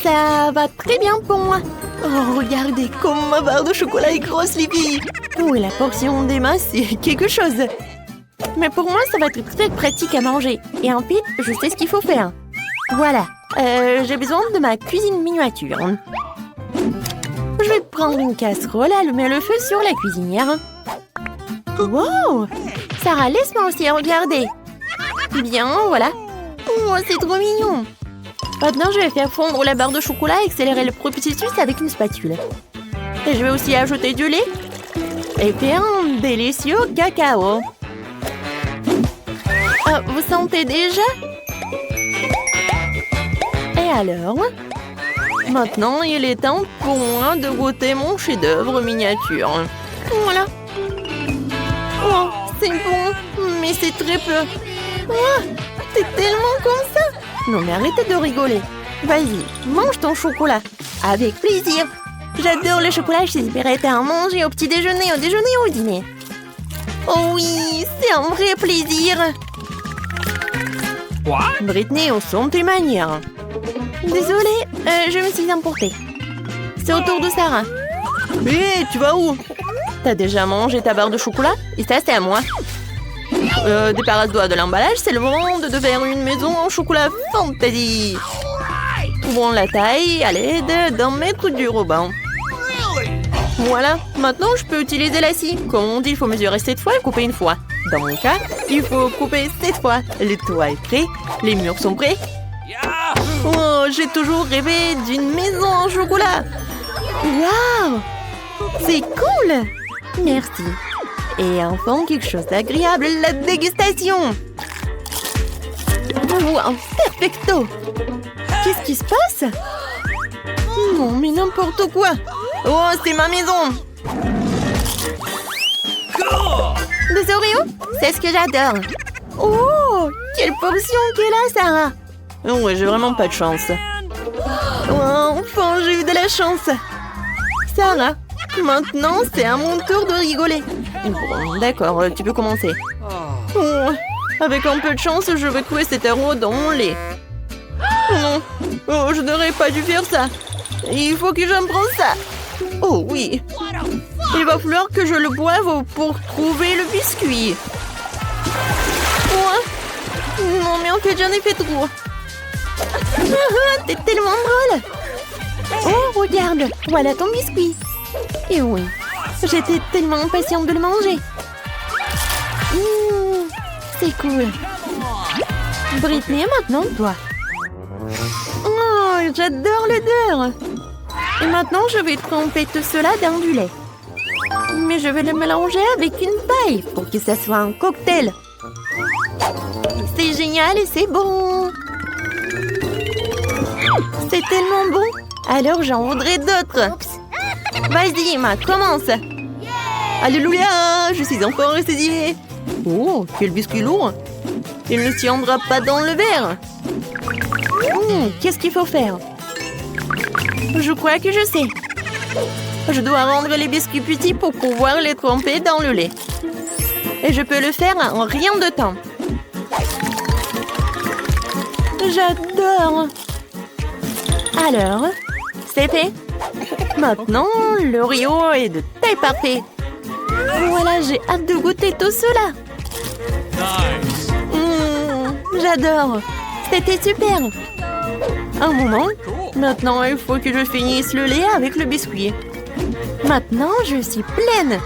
Ça va très bien pour moi. Oh, regardez comme ma barre de chocolat est grosse, les filles. Oh, et la portion d'Emma, c'est quelque chose. Mais pour moi, ça va être très pratique à manger. Et ensuite, je sais ce qu'il faut faire. Voilà. J'ai besoin de ma cuisine miniature. Je vais prendre une casserole, allumer le feu sur la cuisinière. Wow! Sarah, laisse-moi aussi regarder. Bien, voilà. Oh, c'est trop mignon. Maintenant, je vais faire fondre la barre de chocolat et accélérer le processus avec une spatule. Et je vais aussi ajouter du lait et faire un délicieux cacao. Vous sentez déjà? Et alors? Maintenant, il est temps pour moi de goûter mon chef-d'œuvre miniature. Voilà. Oh, c'est bon, mais c'est très peu. Oh, c'est tellement comme ça. Non, mais arrêtez de rigoler. Vas-y, mange ton chocolat. Avec plaisir. J'adore le chocolat, je suis prête à en manger au petit déjeuner, au déjeuner ou au dîner. Oh oui, c'est un vrai plaisir. What? Britney, on sent tes manières. Désolée, je me suis emportée. C'est au tour de Sarah. Hé, tu vas où? T'as déjà mangé ta barre de chocolat? Et ça, c'est à moi. Débarrasse-toi de l'emballage, c'est le moment de faire une maison en chocolat fantasy. Ouvrons la taille à l'aide d'un mètre du ruban. Voilà, maintenant je peux utiliser la scie. Comme on dit, il faut mesurer 7 fois et couper une fois. Dans mon cas, il faut couper 7 fois. Le toit est prêt, les murs sont prêts. Oh, j'ai toujours rêvé d'une maison en chocolat. Waouh! C'est cool! Merci. Et enfin, quelque chose d'agréable, la dégustation. Wow, perfecto! Qu'est-ce qui se passe? Non, mais n'importe quoi! Oh, c'est ma maison! Des Oreos? C'est ce que j'adore! Oh, quelle portion qu'elle a, Sarah! Oh, ouais, j'ai vraiment pas de chance. Oh, enfin, j'ai eu de la chance! Sarah, maintenant, c'est à mon tour de rigoler. Bon, d'accord, tu peux commencer. Oh, avec un peu de chance, je vais trouver cet euro dans mon lait. Non, oh, je n'aurais pas dû faire ça. Il faut que je prenne ça. Oh oui. Il va falloir que je le boive pour trouver le biscuit. Oh, non, mais en fait, j'en ai fait trop. T'es tellement drôle. Oh, regarde, voilà ton biscuit. Et oui, j'étais tellement impatiente de le manger. C'est cool. Britney, maintenant toi. Oh, j'adore l'odeur. Et maintenant, je vais tremper tout cela dans du lait. Mais je vais le mélanger avec une paille pour que ça soit un cocktail. C'est génial et c'est bon. C'est tellement bon. Alors, j'en voudrais d'autres. Vas-y, Emma, commence. Alléluia, je suis enfin ressaisie. Oh, quel biscuit lourd. Il ne tiendra pas dans le verre. Qu'est-ce qu'il faut faire? Je crois que je sais. Je dois rendre les biscuits petits pour pouvoir les tremper dans le lait. Et je peux le faire en rien de temps. J'adore. Alors, c'est fait. Maintenant, l'Oreo est de taille parfaite. Voilà, j'ai hâte de goûter tout cela. Nice. J'adore. C'était super. Un moment. Maintenant, il faut que je finisse le lait avec le biscuit. Maintenant, je suis pleine.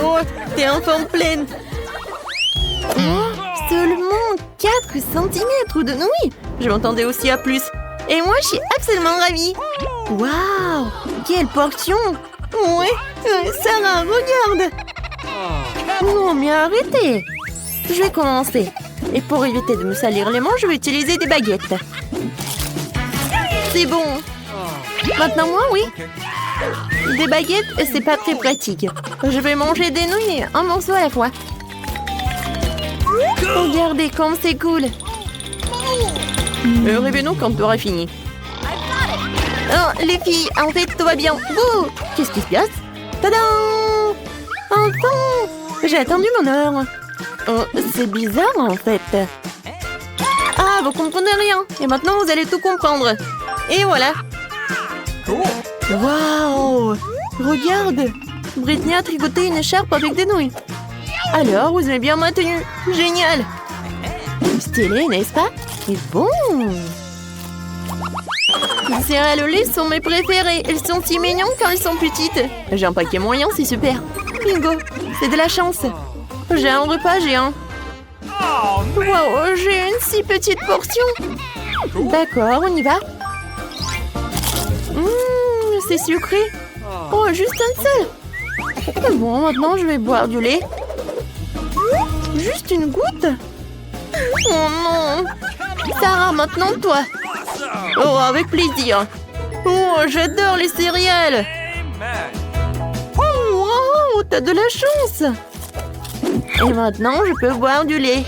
Oh, t'es enfin pleine. Oh, seulement 4 cm de nouilles. Je m'attendais aussi à plus. Et moi, je suis absolument ravie. Waouh, quelle portion. Ouais, Sarah, regarde. Non, mais arrêtez. Je vais commencer. Et pour éviter de me salir les mains, je vais utiliser des baguettes. C'est bon. Maintenant, moi, oui. Des baguettes, c'est pas très pratique. Je vais manger des nouilles, un morceau à la fois. Regardez comme c'est cool. Réveille-nous quand tu auras fini. Oh, les filles, en fait, tout va bien. Bouh! Qu'est-ce qui se passe? Tadam! Enfin! J'ai attendu mon heure. Oh, c'est bizarre, en fait. Ah, vous comprenez rien. Et maintenant, vous allez tout comprendre. Et voilà. Waouh! Regarde! Britney a tricoté une écharpe avec des nouilles. Alors, vous aimez bien ma tenue? Génial! Stylé, n'est-ce pas? Et bon! Les céréales au lait sont mes préférées. Elles sont si mignonnes quand elles sont petites. J'ai un paquet moyen, c'est super. Bingo! C'est de la chance. J'ai un repas géant. Wow, j'ai une si petite portion. D'accord, on y va. C'est sucré. Oh, juste un seul. Bon, maintenant je vais boire du lait. Juste une goutte. Oh non. Sarah, maintenant toi. Oh, avec plaisir. Oh, j'adore les céréales. Oh, wow, t'as de la chance. Et maintenant, je peux boire du lait.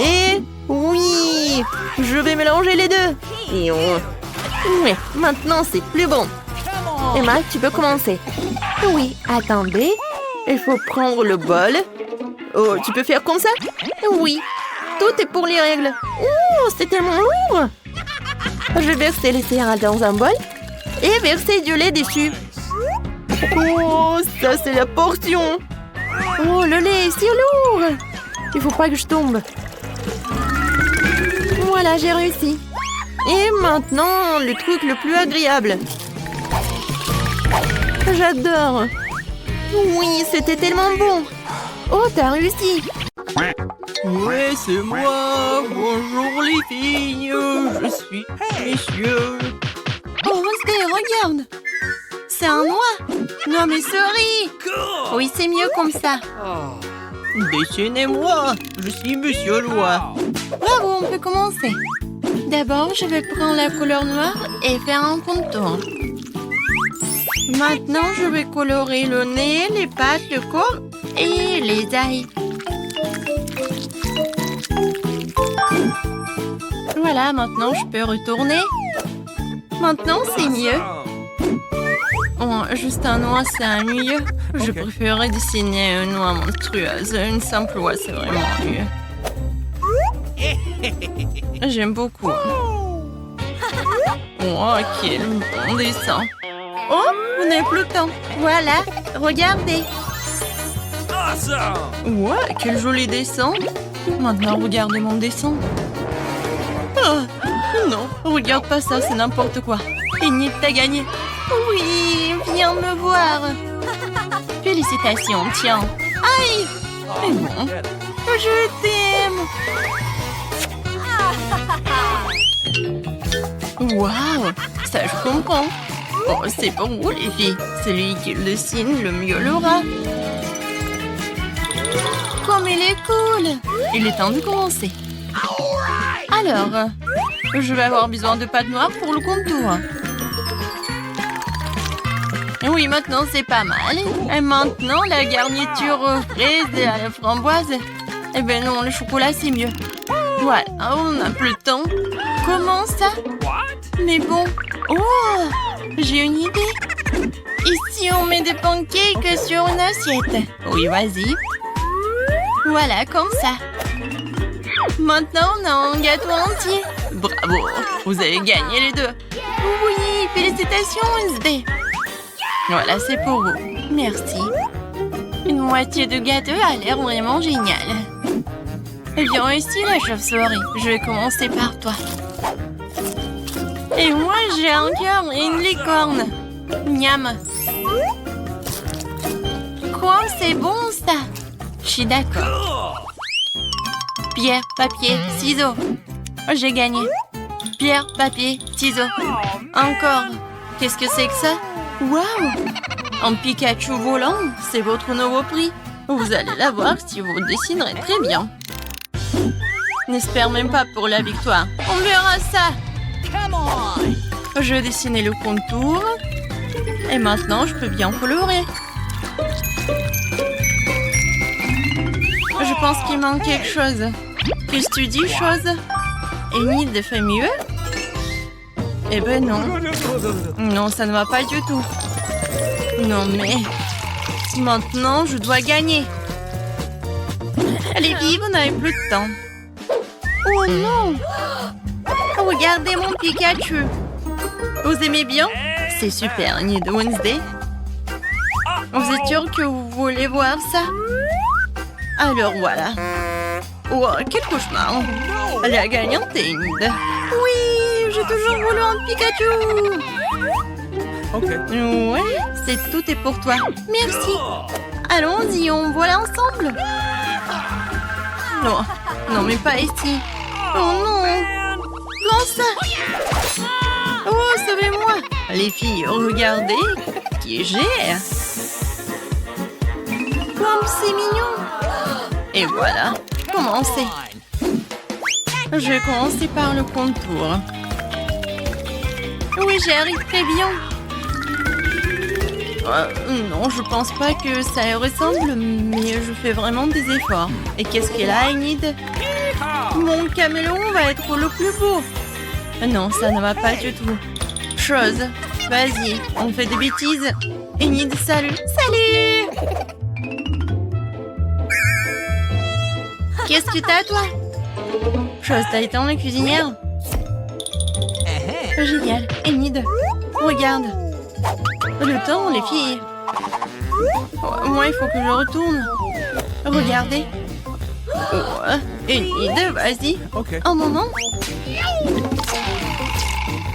Et oui, je vais mélanger les deux. Et oui, maintenant c'est plus bon. Emma, tu peux commencer. Oui, attendez. Il faut prendre le bol. Oh, tu peux faire comme ça? Oui, tout est pour les règles. Oh, c'est tellement lourd. Je vais verser les céréales dans un bol et verser du lait dessus. Oh, ça c'est la portion. Oh, le lait est si lourd. Il faut pas que je tombe. Voilà, j'ai réussi. Et maintenant, le truc le plus agréable. J'adore. Oui, c'était tellement bon. Oh, t'as réussi. Ouais, c'est moi. Bonjour les filles. Je suis messieurs. Oh, Wednesday, regarde. C'est un noix. Non, mais souris. Oui, c'est mieux comme ça. Dessinez-moi. Je suis Monsieur Loi. Bravo, on peut commencer. D'abord, je vais prendre la couleur noire et faire un contour. Maintenant, je vais colorer le nez, les pattes, le corps et les ailes. Voilà, maintenant, je peux retourner. Maintenant, c'est mieux. Oh, juste un noix, c'est ennuyeux. Je préférerais dessiner une noix monstrueuse. Une simple oie, c'est vraiment mieux. J'aime beaucoup. Oh, quel bon dessin. Oh, vous n'avez plus le temps. Voilà, regardez. Ouais, quel joli dessin. Maintenant, regardez mon dessin. Oh, non, regarde pas ça, c'est n'importe quoi. Enid, t'as gagné. Oui, viens me voir. Félicitations, tiens. Aïe. Mais bon, je t'aime. Waouh, ça je comprends. Oh, c'est pour vous les filles. Celui qui le dessine le mieux l'aura. Comme il est cool. Il est temps de commencer. Alors, je vais avoir besoin de pâte noire pour le contour. Oui, maintenant c'est pas mal. Et maintenant, la garniture aux fraises et à la framboise. Eh ben non, le chocolat c'est mieux. Voilà, on n'a plus le temps. Comment ça? Mais bon. Oh, j'ai une idée. Ici, on met des pancakes sur une assiette. Oui, vas-y. Voilà, comme ça. Maintenant, on a un gâteau entier. Bravo, vous avez gagné les deux. Oui, félicitations, Wednesday. Voilà, c'est pour vous. Merci. Une moitié de gâteau a l'air vraiment génial. Eh bien, ici, la chauve-souris. Je vais commencer par toi. Et moi, j'ai un cœur et une licorne. Miam. Quoi, c'est bon, ça? Je suis d'accord. Pierre, papier, ciseaux. J'ai gagné. Pierre, papier, ciseaux. Encore. Qu'est-ce que c'est que ça? Waouh! Un Pikachu volant, c'est votre nouveau prix. Vous allez l'avoir si vous dessinerez très bien. N'espère même pas pour la victoire. On verra ça. Je vais dessiner le contour. Et maintenant, je peux bien colorer. Je pense qu'il manque quelque chose. Qu'est-ce que tu dis, chose? Enid fait mieux? Eh ben non. Non, ça ne va pas du tout. Non, mais... Maintenant, je dois gagner. Allez, vive, on n'avait plus de temps. Oh non! Regardez mon Pikachu. Vous aimez bien? C'est super, Enid. Wednesday. Vous êtes sûr que vous voulez voir ça? Alors voilà. Oh, quel cauchemar. La gagnante est Enid. Oui, j'ai toujours voulu un Pikachu. Okay. Ouais, tout est pour toi. Merci. Allons-y, on voit ensemble. Non, non, mais pas ici. Oh non. Comment ça? Oh, sauvez-moi. Les filles, regardez qui j'ai. Comme c'est mignon. Et voilà, commencez. Je vais commencer par le contour. Oui, j'y arrive très bien. Non, je pense pas que ça y ressemble, mais je fais vraiment des efforts. Et qu'est-ce qu'elle a, Enid? Mon caméléon va être le plus beau. Non, ça ne va pas du tout. Chose, vas-y, on fait des bêtises. Enid, salut. Salut! Qu'est-ce que t'as, toi? Chose, t'as éteint la cuisinière? Génial. Enid, regarde. Le temps, les filles. Oh, moi, il faut que je retourne. Regardez. Oh, Enid, vas-y. Okay. Un moment.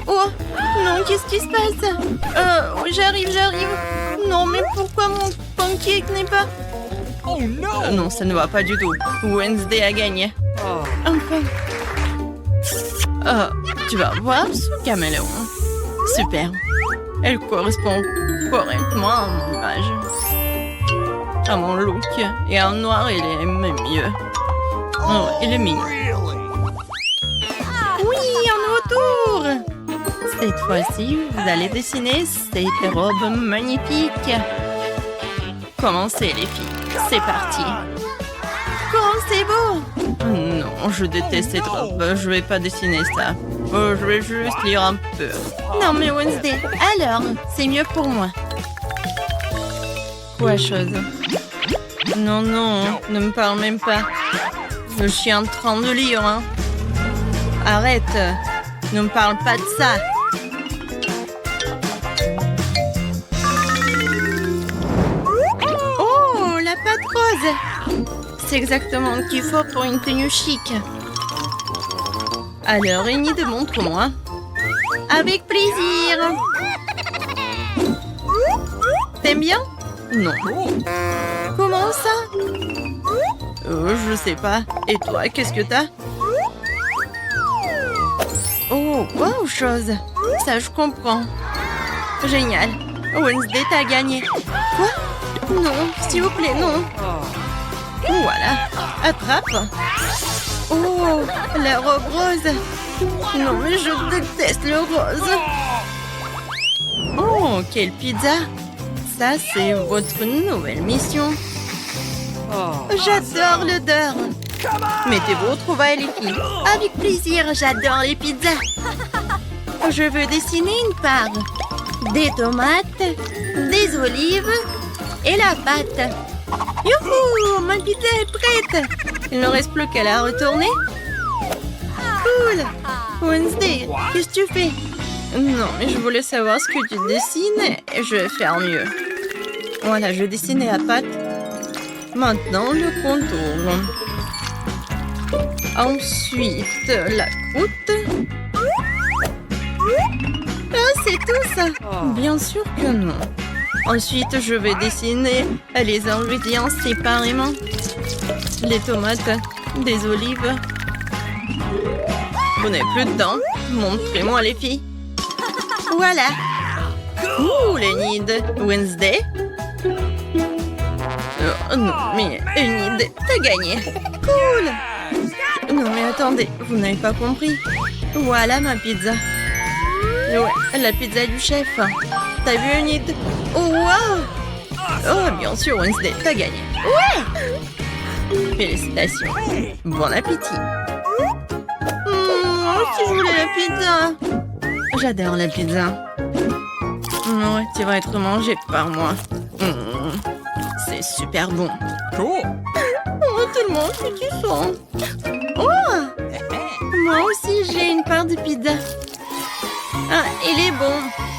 Oh, non, qu'est-ce qui se passe? J'arrive. Non, mais pourquoi mon pancake n'est pas... Oh no! Non, ça ne va pas du tout. Wednesday a gagné. Enfin. Tu vas voir ce caméléon. Super. Elle correspond correctement à mon image. À mon look. Et en noir, il est même mieux. Oh, il est mignon. Oui, un nouveau tour. Cette fois-ci, vous allez dessiner cette robe magnifique. Commencez, les filles. C'est parti. Comment c'est beau! Non, je déteste cette robe. Je vais pas dessiner ça. Je vais juste lire un peu. Non, mais Wednesday, alors, c'est mieux pour moi. Quoi, chose? Non, ne me parle même pas. Je suis en train de lire, hein. Arrête. Ne me parle pas de ça. Oh, la pâte rose! C'est exactement ce qu'il faut pour une tenue chic. Alors, Enid, montre-moi. Avec plaisir. T'aimes bien? Non. Comment ça? Je sais pas. Et toi, qu'est-ce que t'as? Oh, wow, chose. Ça, je comprends. Génial. Wednesday, t'as gagné. Quoi? Non, s'il vous plaît, non. Voilà, attrape. Oh, la robe rose. Non, mais je déteste le rose. Oh, quelle pizza. Ça, c'est votre nouvelle mission. J'adore l'odeur. Mettez-vous au trouvailles, les filles. Avec plaisir, j'adore les pizzas. Je veux dessiner une part. Des tomates, des olives et la pâte. Youhou, ma pizza est prête. Il ne reste plus qu'à la retourner. Cool. Wednesday, qu'est-ce que tu fais? Non, mais je voulais savoir ce que tu dessines et je vais faire mieux. Voilà, je dessinais la pâte. Maintenant, le contour. Ensuite, la croûte. Ah, c'est tout ça? Bien sûr que non. Ensuite, je vais dessiner les ingrédients séparément. Les tomates, des olives. Vous n'avez plus de dents? Montrez-moi, les filles. Voilà. Cool, Enid. Wednesday? Non, mais Enid, t'as gagné. Cool. Non, mais attendez, vous n'avez pas compris. Voilà ma pizza. Ouais, la pizza du chef. T'as vu, Enid? Oh, wow! Oh, bien sûr, Wednesday, t'as gagné. Ouais! Félicitations. Bon appétit. Moi aussi, je voulais la pizza. J'adore la pizza. Ouais, tu vas être mangée par moi. C'est super bon. Cool. Oh, tellement appétissant. Oh! Moi aussi, j'ai une part de pizza. Ah, il est bon.